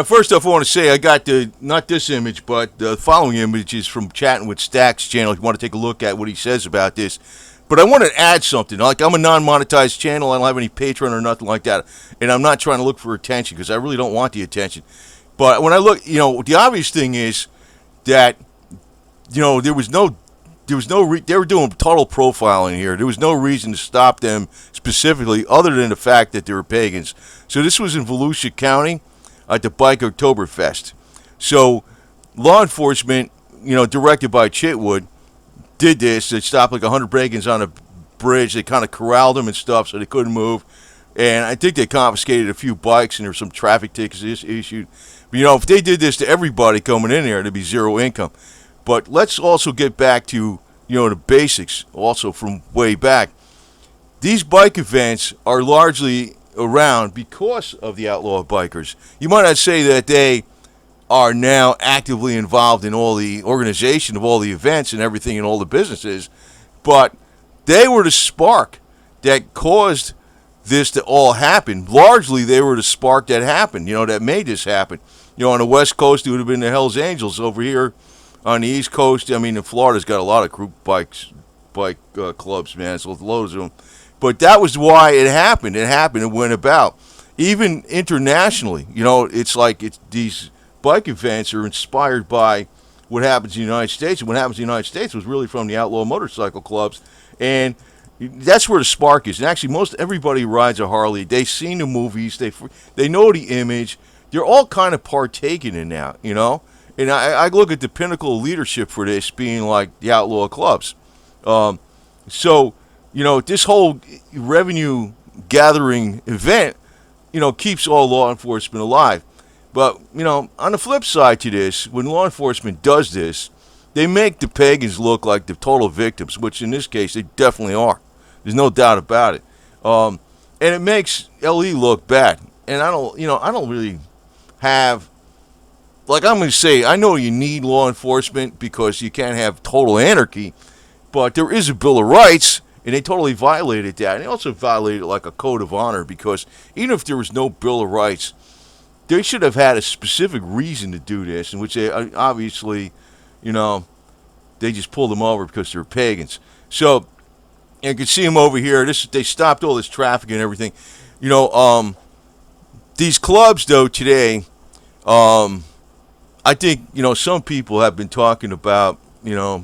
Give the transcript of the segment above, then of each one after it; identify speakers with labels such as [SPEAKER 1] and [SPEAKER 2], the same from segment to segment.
[SPEAKER 1] First off, I want to say I got not this image, but the following image is from Chatting with Stacks channel. If you want to take a look at what he says about this. But I want to add something. Like, I'm a non-monetized channel. I don't have any Patreon or nothing like that. And I'm not trying to look for attention because I really don't want the attention. But when I look, the obvious thing is that, they were doing total profiling here. There was no reason to stop them specifically other than the fact that they were pagans. So this was in Volusia County at the BIKETOBERFEST. So law enforcement, directed by Chitwood, did this. They stopped like 100 pagans on a bridge. They kind of corralled them and stuff so they couldn't move. And I think they confiscated a few bikes and there were some traffic tickets issued. But, if they did this to everybody coming in there, there'd be zero income. But let's also get back to, the basics also from way back. These bike events are largely around because of the outlaw bikers. You might not say that they are now actively involved in all the organization of all the events and everything and all the businesses, but they were the spark that caused this to all happen. Largely, they were the spark that happened, that made this happen. On the West Coast, it would have been the Hells Angels. Over here on the East Coast, in Florida's got a lot of group bike clubs, man, so loads of them. But that was why it happened. It happened. It went about. Even internationally, it's like these bike events are inspired by what happens in the United States. And what happens in the United States was really from the outlaw motorcycle clubs. And that's where the spark is. And actually, most everybody rides a Harley. They've seen the movies. They know the image. They're all kind of partaking in that, And I look at the pinnacle of leadership for this being like the outlaw clubs. So, this whole revenue gathering event, keeps all law enforcement alive. But, on the flip side to this, when law enforcement does this, they make the pagans look like the total victims, which in this case they definitely are. There's no doubt about it. And it makes LE look bad. And I don't really have, I'm going to say, I know you need law enforcement because you can't have total anarchy, but there is a Bill of Rights, and they totally violated that. And they also violated like a code of honor because even if there was no Bill of Rights, they should have had a specific reason to do this, in which they obviously, they just pulled them over because they're pagans. So you can see them over here. They stopped all this traffic and everything. These clubs, though, today, I think, some people have been talking about, yeah,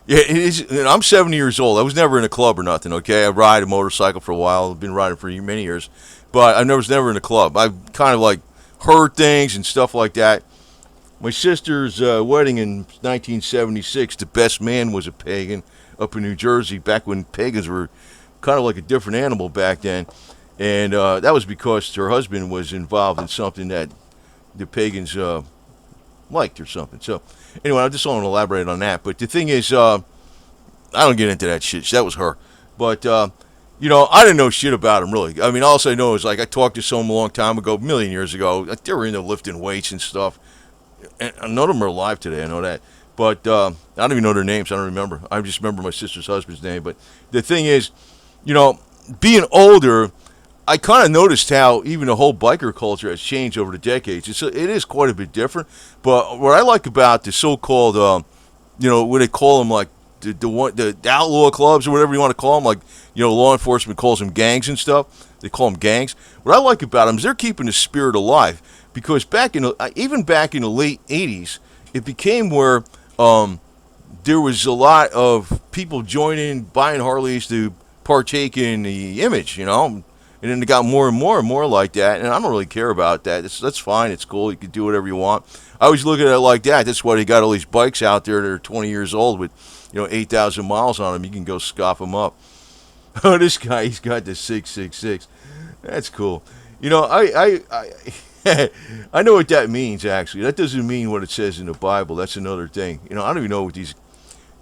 [SPEAKER 1] it is. I'm 70 years old. I was never in a club or nothing, okay? I ride a motorcycle for a while. I've been riding for many years. But I was never in a club. I've kind of heard things and stuff like that. My sister's wedding in 1976, the best man was a pagan up in New Jersey back when pagans were kind of like a different animal back then. And that was because her husband was involved in something that the pagans liked or something. So anyway, I just don't want to elaborate on that. But the thing is, I don't get into that shit. That was her. But I didn't know shit about them, really. All I know is, I talked to someone a long time ago, a million years ago. They were into lifting weights and stuff. And none of them are alive today, I know that. But I don't even know their names. I don't remember. I just remember my sister's husband's name. But the thing is, being older, I kind of noticed how even the whole biker culture has changed over the decades. It is quite a bit different. But what I like about the so-called, what they call them, the outlaw clubs or whatever you want to call them, law enforcement calls them gangs and stuff. They call them gangs. What I like about them is they're keeping the spirit alive, because even back in the late 80s, it became where there was a lot of people joining, buying Harleys to partake in the image, and then it got more and more like that, and I don't really care about that. That's fine. It's cool. You can do whatever you want. I always look at it like that. That's why they got all these bikes out there that are 20 years old with 8,000 miles on them. You can go scoff them up. Oh, this guy, he's got the 666. That's cool. I I know what that means, actually. That doesn't mean what it says in the Bible. That's another thing. I don't even know what these...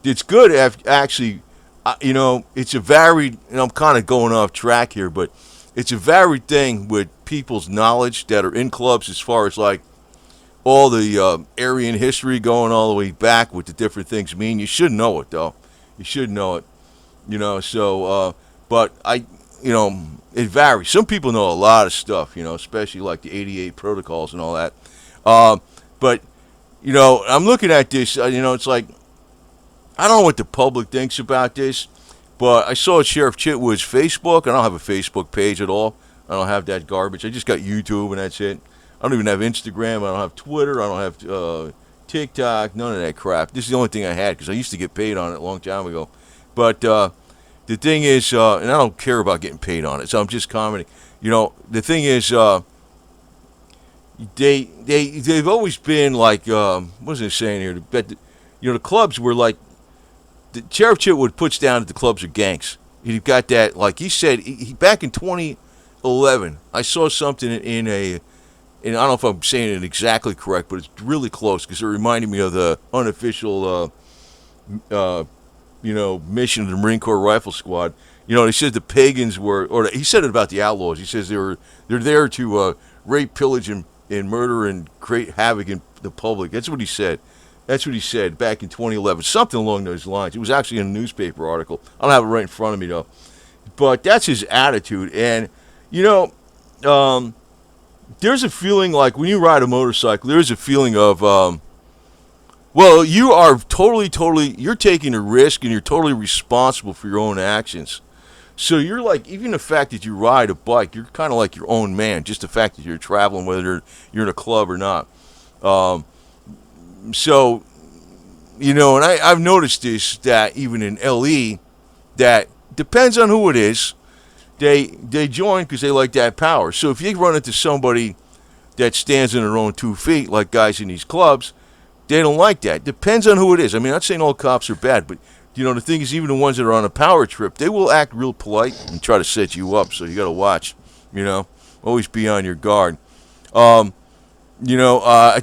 [SPEAKER 1] It's good, actually, it's a varied... And I'm kind of going off track here, but it's a varied thing with people's knowledge that are in clubs as far as, all the Aryan history going all the way back, what the different things mean. You should know it, though. You should know it. So, but it varies. Some people know a lot of stuff, especially like the 88 protocols and all that. But I'm looking at this. It's like I don't know what the public thinks about this, but I saw Sheriff Chitwood's Facebook. I don't have a Facebook page at all. I don't have that garbage. I just got YouTube and that's it. I don't even have Instagram. I don't have Twitter. I don't have TikTok. None of that crap. This is the only thing I had because I used to get paid on it a long time ago. But the thing is, and I don't care about getting paid on it, so I'm just commenting. The thing is, they've always been like, what was I saying here? The clubs were like, the Sheriff Chitwood puts down that the clubs are gangs. He got that, like he said, he back in 2011, I saw something in I don't know if I'm saying it exactly correct, but it's really close because it reminded me of the unofficial, mission of the Marine Corps Rifle Squad. He said the pagans were, or he said it about the outlaws. He says they're there to rape, pillage, and murder and create havoc in the public. That's what he said. That's what he said back in 2011. Something along those lines. It was actually in a newspaper article. I don't have it right in front of me, though. But that's his attitude. And, there's a feeling like when you ride a motorcycle, there's a feeling of, well, you are totally, you're taking a risk and you're totally responsible for your own actions. So you're like, even the fact that you ride a bike, you're kind of like your own man. Just the fact that you're traveling, whether you're in a club or not. So, and I've noticed this, that even in LE, that depends on who it is, they join because they like that power. So if you run into somebody that stands on their own 2 feet, like guys in these clubs, they don't like that. Depends on who it is. I mean, I'm not saying all cops are bad, but, the thing is, even the ones that are on a power trip, they will act real polite and try to set you up, so you got to watch, always be on your guard. I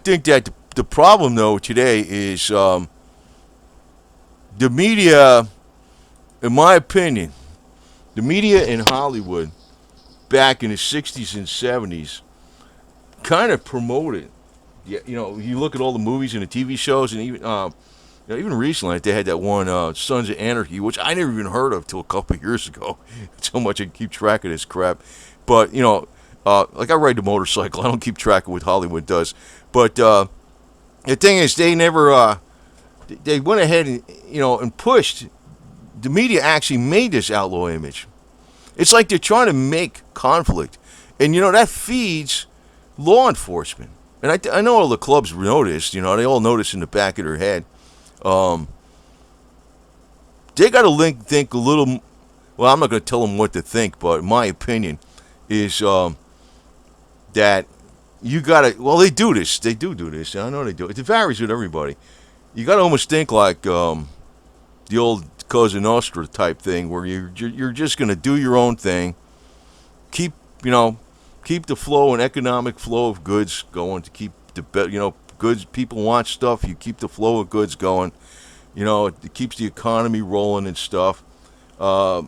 [SPEAKER 1] think that the problem, though, today is the media, in my opinion, the media in Hollywood back in the 60s and 70s kind of promoted. You look at all the movies and the TV shows, and even recently they had that one Sons of Anarchy, which I never even heard of till a couple of years ago. So much I keep track of this crap. But like I ride the motorcycle, I don't keep track of what Hollywood does. But the thing is, they never they went ahead and and pushed. The media actually made this outlaw image. It's like they're trying to make conflict, and that feeds law enforcement. And I know all the clubs noticed. They all notice in the back of their head. They got to think a little. Well, I'm not going to tell them what to think, but my opinion is that you got to. Well, they do this. They do this. I know they do. It varies with everybody. You got to almost think like the old Cosa Nostra type thing, where you're just going to do your own thing. Keep the flow and economic flow of goods going to keep the goods. People want stuff. You keep the flow of goods going. It keeps the economy rolling and stuff. More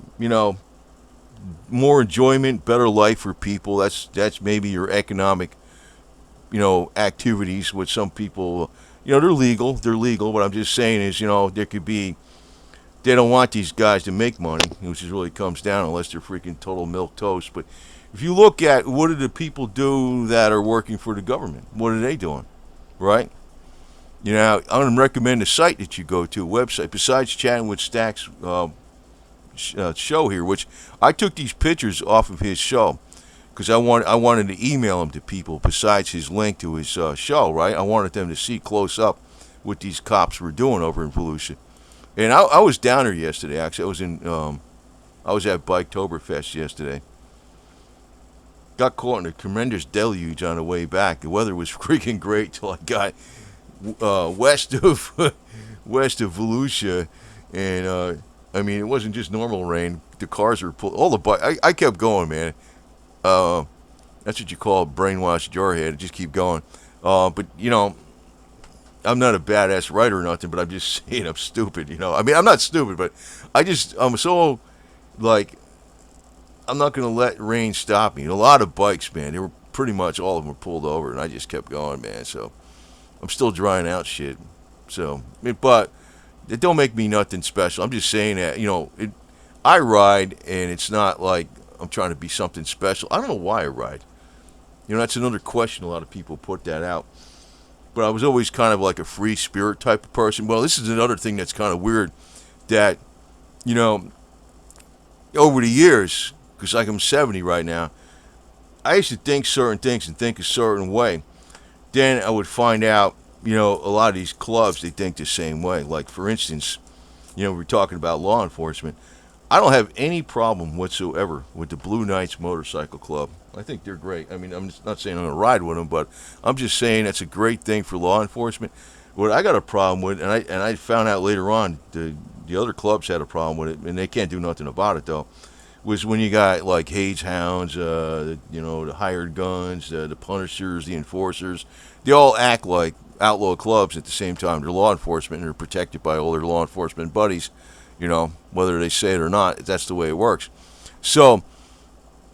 [SPEAKER 1] enjoyment, better life for people. That's maybe your economic, activities. With some people, they're legal. They're legal. What I'm just saying is, there could be. They don't want these guys to make money, which really comes down unless they're freaking total milk toast. But if you look at what do the people do that are working for the government, what are they doing, right? I'm going to recommend a site that you go to, a website, besides chatting with Stack's show here, which I took these pictures off of his show because I wanted to email them to people besides his link to his show, right? I wanted them to see close up what these cops were doing over in Volusia. And I was down there yesterday. Actually, I was at BIKETOBERFEST yesterday. Got caught in a tremendous deluge on the way back. The weather was freaking great till I got west of Volusia, and it wasn't just normal rain. The cars were pulled. All the bike. I kept going, man. That's what you call a brainwashed jarhead. Just keep going. But I'm not a badass writer or nothing, but I'm just saying I'm stupid, I'm not stupid, but I'm so, like, I'm not going to let rain stop me. A lot of bikes, man, they were pretty much all of them were pulled over, and I just kept going, man, so I'm still drying out shit. So, but it don't make me nothing special. I'm just saying that, I ride, and it's not like I'm trying to be something special. I don't know why I ride. You know, that's another question. A lot of people put that out. But I was always kind of like a free spirit type of person. Well, this is another thing that's kind of weird that, you know, over the years, because like I'm 70 right now, I used to think certain things and think a certain way. Then I would find out, you know, a lot of these clubs, they think the same way. Like, for instance, you know, we're talking about law enforcement. I don't have any problem whatsoever with the Blue Knights Motorcycle Club. I think they're great. I mean, I'm just not saying I'm going to ride with them, but I'm just saying that's a great thing for law enforcement. What I got a problem with, and I found out later on, the other clubs had a problem with it, and they can't do nothing about it, though, was when you got, like, Haze Hounds, you know, the hired guns, the Punishers, the Enforcers. They all act like outlaw clubs at the same time. They're law enforcement, and they're protected by all their law enforcement buddies. You know, whether they say it or not, that's the way it works. So,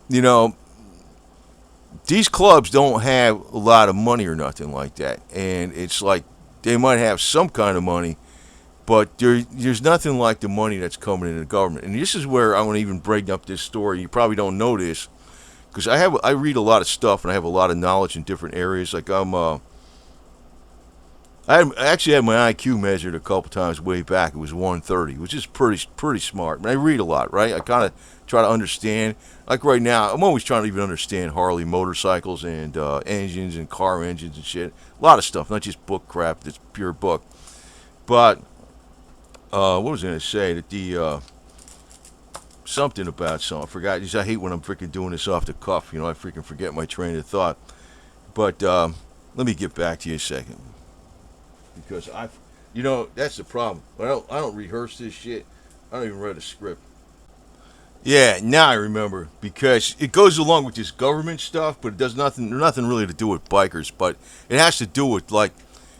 [SPEAKER 1] you know, these clubs don't have a lot of money or nothing like that. And it's like they might have some kind of money, but there's nothing like the money that's coming in the government. And this is where I want to even bring up this story. You probably don't know this because I read a lot of stuff and I have a lot of knowledge in different areas. Like I actually had my IQ measured a couple times way back. It was 130, which is pretty smart. And I read a lot, right? I kind of try to understand. Like right now, I'm always trying to even understand Harley motorcycles and engines and car engines and shit. A lot of stuff, not just book crap. That's pure book. But what was I going to say? That the something about something. I forgot. I hate when I'm freaking doing this off the cuff. You know, I freaking forget my train of thought. But let me get back to you a second. Because you know, that's the problem. I don't rehearse this shit. I don't even write a script. Yeah, now I remember because it goes along with this government stuff, but it does nothing really to do with bikers. But it has to do with like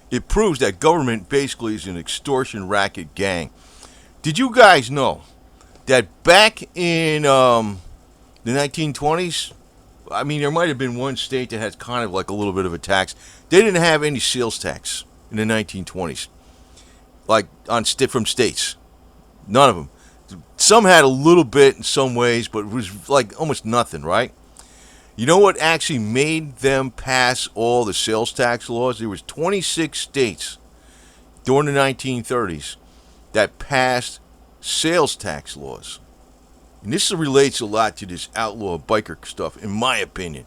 [SPEAKER 1] it proves that government basically is an extortion racket gang. Did you guys know that back in the 1920s? I mean, there might have been one state that had kind of like a little bit of a tax. They didn't have any sales tax in the 1920s, like from states. None of them. Some had a little bit in some ways, but it was like almost nothing, right? You know what actually made them pass all the sales tax laws? There was 26 states during the 1930s that passed sales tax laws. And this relates a lot to this outlaw biker stuff, in my opinion,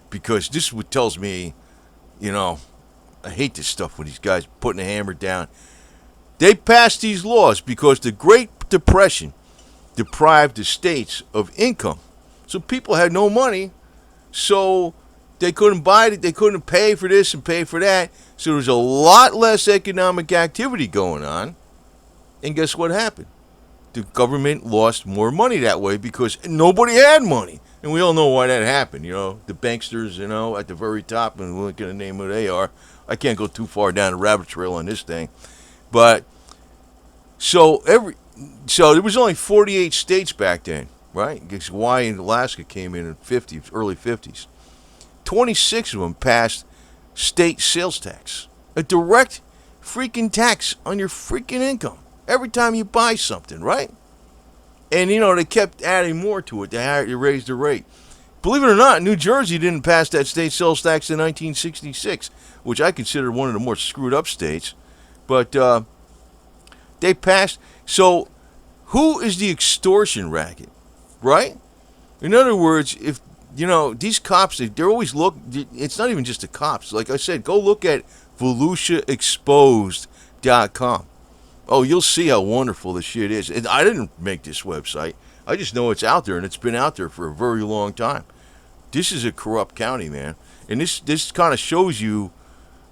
[SPEAKER 1] because this is what tells me, you know, I hate this stuff when these guys putting the hammer down. They passed these laws because the Great Depression deprived the states of income. So people had no money, so they couldn't buy it, they couldn't pay for this and pay for that. So there was a lot less economic activity going on. And guess what happened? The government lost more money that way because nobody had money. And we all know why that happened, you know. The banksters, you know, at the very top, and we're not going to name who they are. I can't go too far down the rabbit trail on this thing. But, so there was only 48 states back then, right? Because Hawaii and Alaska came in early 50s. 26 of them passed state sales tax. A direct freaking tax on your freaking income. Every time you buy something, right? And, you know, they kept adding more to it. They raised the rate. Believe it or not, New Jersey didn't pass that state sales tax in 1966, which I consider one of the more screwed up states. But they passed. So who is the extortion racket, right? In other words, if, you know, these cops, they're always it's not even just the cops. Like I said, go look at VolutiaExposed.com. Oh, you'll see how wonderful this shit is. And I didn't make this website. I just know it's out there, and it's been out there for a very long time. This is a corrupt county, man. And this kind of shows you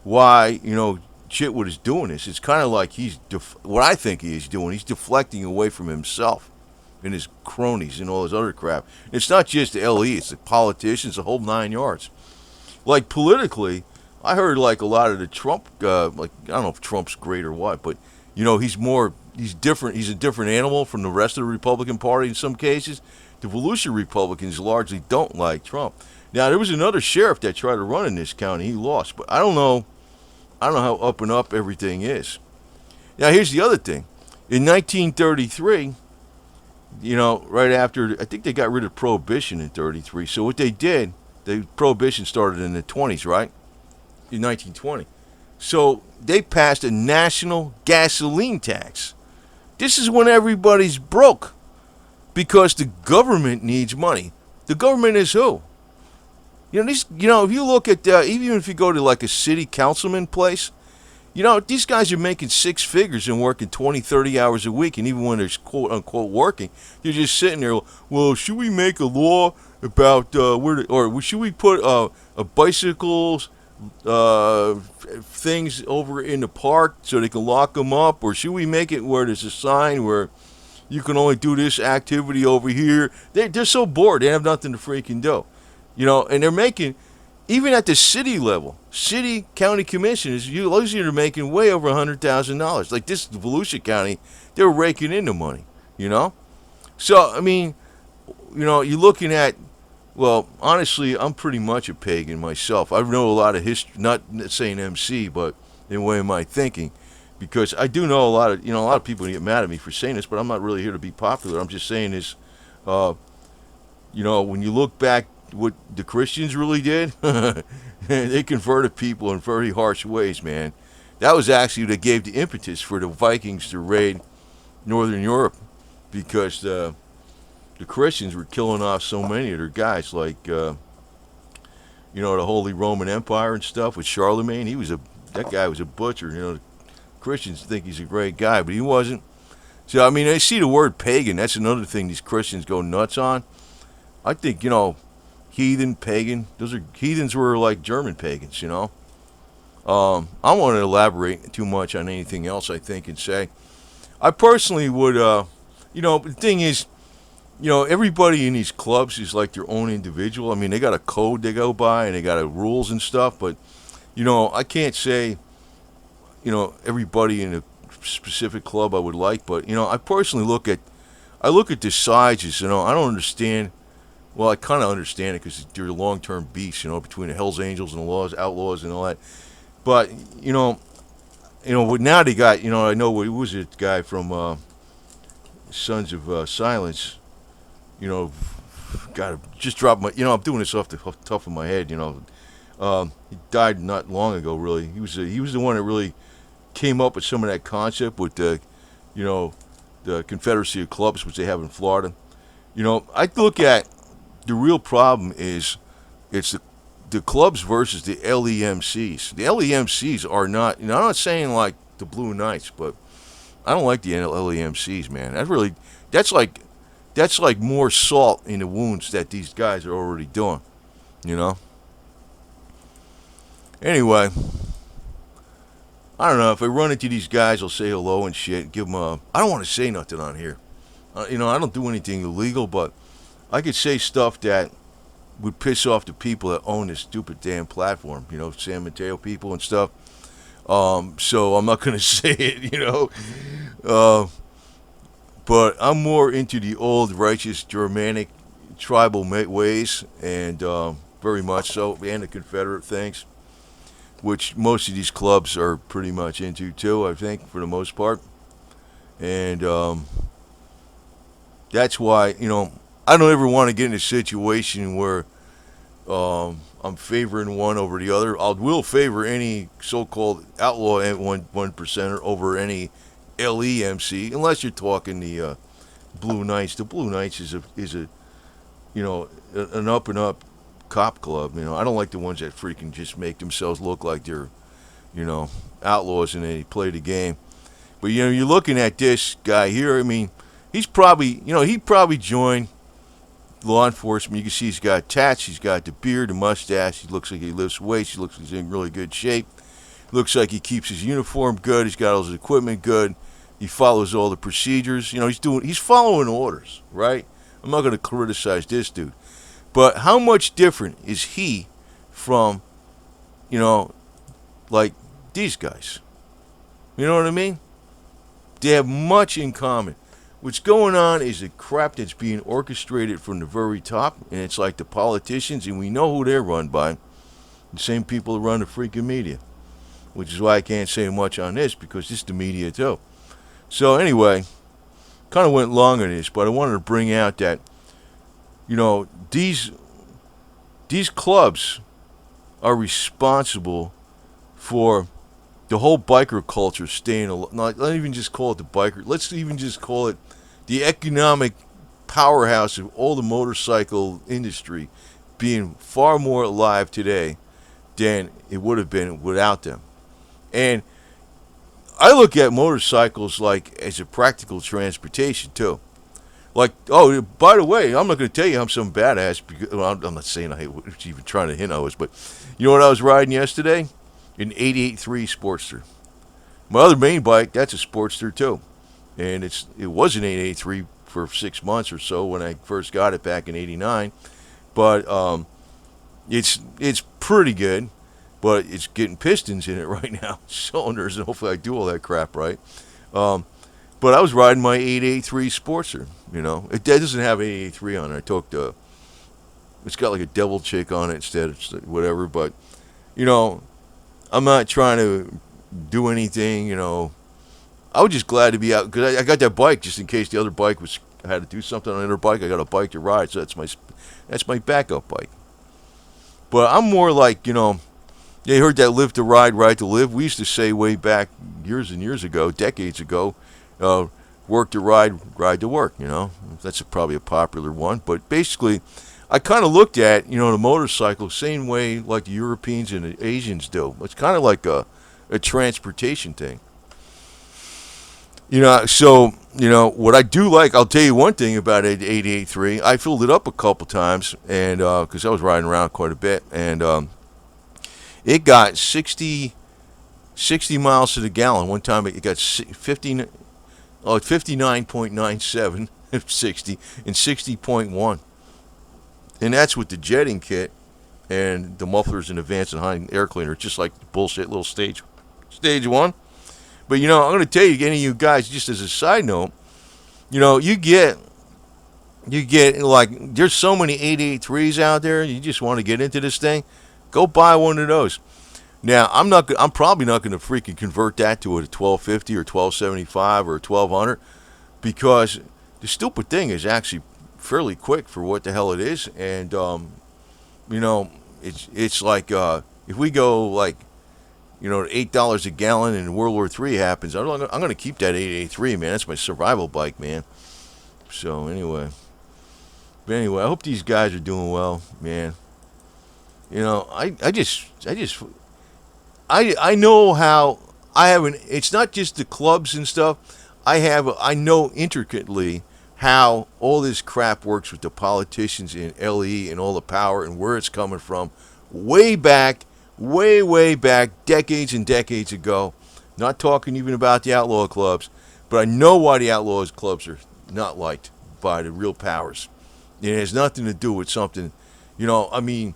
[SPEAKER 1] why, you know, Chitwood is doing this. It's kind of like what I think he is doing. He's deflecting away from himself and his cronies and all his other crap. It's not just the LE. It's the politicians, the whole 9 yards. Like, politically, I heard, like, a lot of the Trump, like, I don't know if Trump's great or what, but you know, he's different. He's a different animal from the rest of the Republican Party in some cases. The Volusia Republicans largely don't like Trump. Now, there was another sheriff that tried to run in this county. He lost. But I don't know how up and up everything is. Now, here's the other thing. In 1933, right after, I think they got rid of Prohibition in 33. So what they did, the Prohibition started in the 20s, right? In 1920. So they passed a national gasoline tax. This is when everybody's broke because the government needs money. The government is who? If you look at, even if you go to like a city councilman place, these guys are making six figures and working 20, 30 hours a week. And even when they're quote unquote working, they're just sitting there. Well, should we make a law about or should we put a bicycles things over in the park so they can lock them up? Or should we make it where there's a sign where you can only do this activity over here? They're so bored. They have nothing to freaking do. And they're making, even at the city level, city county commissioners, those are making way over $100,000. Like this Volusia County, they're raking in the money. So I mean, you're looking at. Well, honestly, I'm pretty much a pagan myself. I know a lot of history, not saying MC, but in a way of my thinking, because I do know a lot of people get mad at me for saying this, but I'm not really here to be popular. I'm just saying this. When you look back, what the Christians really did, they converted people in very harsh ways, man. That was actually that gave the impetus for the Vikings to raid Northern Europe, because the Christians were killing off so many of their guys, like the Holy Roman Empire and stuff with Charlemagne. That guy was a butcher. The Christians think he's a great guy, but he wasn't. So I mean, I see the word pagan. That's another thing these Christians go nuts on. I think heathen, pagan. Heathens were like German pagans. I won't elaborate too much on anything else I think and say. I personally would. The thing is, everybody in these clubs is like their own individual. I mean, they got a code they go by and they got rules and stuff. But I can't say everybody in a specific club I would like. But I personally look at the sizes. I don't understand. Well, I kind of understand it because they're long-term beasts, between the Hells Angels and the Outlaws and all that. But, now they got, I know what was it, guy from Sons of Silence, got to just drop my, I'm doing this off the top of my head, he died not long ago, really. He was the one that really came up with some of that concept with the Confederacy of Clubs, which they have in Florida. I look at, the real problem is it's the clubs versus the LEMCs. The LEMCs are not, I'm not saying like the Blue Knights, but I don't like the LEMCs, man. That's like more salt in the wounds that these guys are already doing, Anyway, I don't know. If I run into these guys, I'll say hello and shit. Give them I don't want to say nothing on here. I don't do anything illegal, but I could say stuff that would piss off the people that own this stupid damn platform, San Mateo people and stuff. So I'm not going to say it, but I'm more into the old righteous Germanic tribal ways, and very much so, and the Confederate things, which most of these clubs are pretty much into too, I think, for the most part. And that's why, I don't ever want to get in a situation where I'm favoring one over the other. I will favor any so-called outlaw 1%er over any LEMC, unless you're talking the Blue Knights. The Blue Knights is a an up and up cop club. I don't like the ones that freaking just make themselves look like they're outlaws and they play the game. But you're looking at this guy here. I mean, he's probably he probably joined law enforcement. You can see he's got tats, he's got the beard, the mustache. He looks like he lifts weights. He looks like he's in really good shape. Looks like he keeps his uniform good. He's got all his equipment good. He follows all the procedures. He's following orders, right? I'm not going to criticize this dude. But how much different is he from, like these guys? You know what I mean? They have much in common. What's going on is a crap that's being orchestrated from the very top, and it's like the politicians, and we know who they're run by. The same people that run the freaking media, which is why I can't say much on this, because it's the media too. So anyway, kind of went long on this, but I wanted to bring out that, you know, these clubs are responsible for the whole biker culture staying alive. Not even just call it the biker. Let's even just call it the economic powerhouse of all the motorcycle industry being far more alive today than it would have been without them. And I look at motorcycles like as a practical transportation too. Like, oh, by the way, I'm not going to tell you I'm some badass. Because, well, I'm not saying I was even trying to hint I was, but you know what I was riding yesterday? An 88.3 Sportster. My other main bike, that's a Sportster too, and it was an 88.3 for 6 months or so when I first got it back in '89. But it's pretty good, but it's getting pistons in it right now, cylinders, and hopefully I do all that crap right. But I was riding my 883 Sportster. You know, it doesn't have 883 on it. I took it's got like a devil chick on it instead of whatever. But you know, I'm not trying to do anything. You know, I was just glad to be out because I got that bike just in case the other bike I had to do something on the other bike. I got a bike to ride, so that's my backup bike. But I'm more like, you know, you heard that live to ride, ride to live. We used to say way back years and years ago, decades ago, work to ride, ride to work, you know. That's probably a popular one. But basically, I kind of looked at, you know, the motorcycle same way like the Europeans and the Asians do. It's kind of like a transportation thing. You know, so, you know, what I do like, I'll tell you one thing about 883. I filled it up a couple times, and because I was riding around quite a bit, and it got 60 miles to the gallon. One time it got 59.97 of 60 and 60.1. And that's with the jetting kit and the mufflers and advance and high air cleaner, just like the bullshit little stage one. But, you know, I'm going to tell you, any of you guys, just as a side note, you know, you get like, there's so many 883s out there, you just want to get into this thing, go buy one of those. Now, I'm probably not going to freaking convert that to a 1250 or 1275 or 1200 because the stupid thing is actually fairly quick for what the hell it is. And, you know, it's like, if we go like, you know, $8 a gallon and World War III happens, I'm going to keep that 883, man. That's my survival bike, man. So, anyway. But anyway, I hope these guys are doing well, man. You know, I know how it's not just the clubs and stuff. I know intricately how all this crap works with the politicians in LE and all the power and where it's coming from way back, way back, decades and decades ago. Not talking even about the outlaw clubs, but I know why the outlaws clubs are not liked by the real powers. It has nothing to do with something, you know, I mean,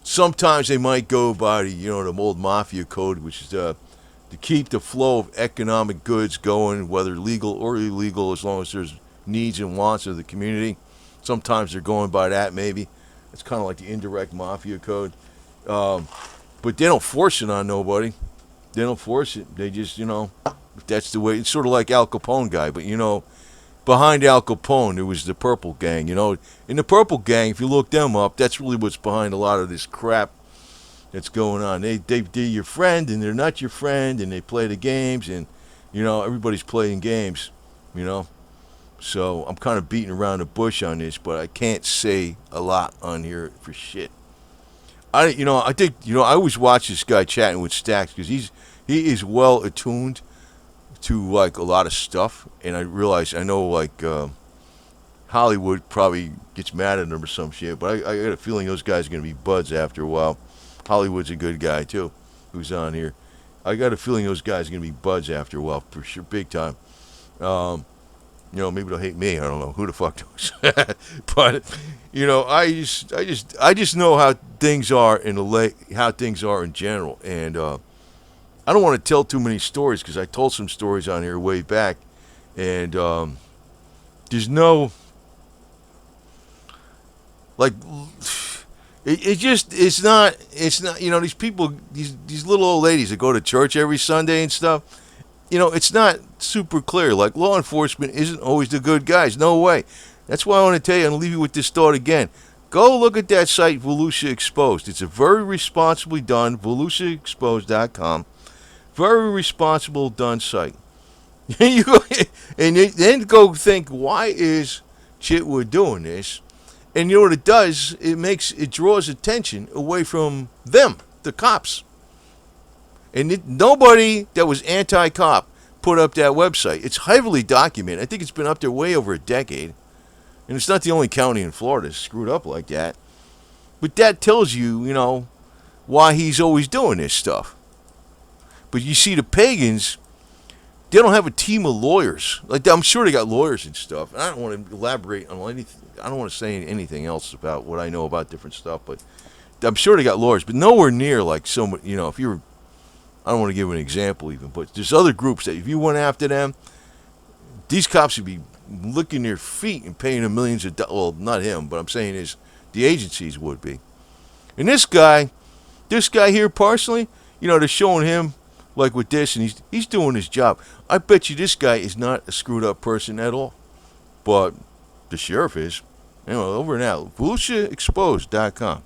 [SPEAKER 1] sometimes they might go by the, you know, the old mafia code, which is to keep the flow of economic goods going, whether legal or illegal, as long as there's needs and wants of the community. Sometimes they're going by that, maybe. It's kind of like the indirect mafia code. But they don't force it on nobody. They don't force it. They just, you know, that's the way. It's sort of like Al Capone guy, but, you know, behind Al Capone, there was the Purple Gang, you know. In the Purple Gang, if you look them up, that's really what's behind a lot of this crap that's going on. They're your friend, and they're not your friend, and they play the games, and, you know, everybody's playing games, you know. So I'm kind of beating around the bush on this, but I can't say a lot on here for shit. I think, you know, I always watch this guy chatting with Stax because he is well attuned to like a lot of stuff, and I know like Hollywood probably gets mad at him or some shit, but I got a feeling those guys are gonna be buds after a while. Hollywood's a good guy too, who's on here. I got a feeling those guys are gonna be buds after a while for sure, big time. You know, maybe they'll hate me. I don't know who the fuck knows. But you know, I just know how things are how things are in general, and I don't want to tell too many stories because I told some stories on here way back, and there's no like it's not, you know, these people, these little old ladies that go to church every Sunday and stuff. it's not super clear. Like, law enforcement isn't always the good guys. No way. That's why I want to tell you and leave you with this thought again. Go look at that site, Volusia Exposed. It's a very responsibly done, VolusiaExposed.com. Very responsible done site. And then go think, why is Chitwood doing this? And you know what it does? It draws attention away from them, the cops. And nobody that was anti-cop put up that website. It's heavily documented. I think it's been up there way over a decade. And it's not the only county in Florida screwed up like that. But that tells you, why he's always doing this stuff. But you see, the pagans, they don't have a team of lawyers. Like, I'm sure they got lawyers and stuff. And I don't want to elaborate on anything. I don't want to say anything else about what I know about different stuff. But I'm sure they got lawyers. But nowhere near like so much, if you're, I don't want to give an example even. But there's other groups that if you went after them, these cops would be licking their feet and paying them millions of dollars. Well, not him, but I'm saying is the agencies would be. And this guy here personally, they're showing him like with this, and he's doing his job. I bet you this guy is not a screwed up person at all, but the sheriff is. Over and out. VolusiaExposed.com.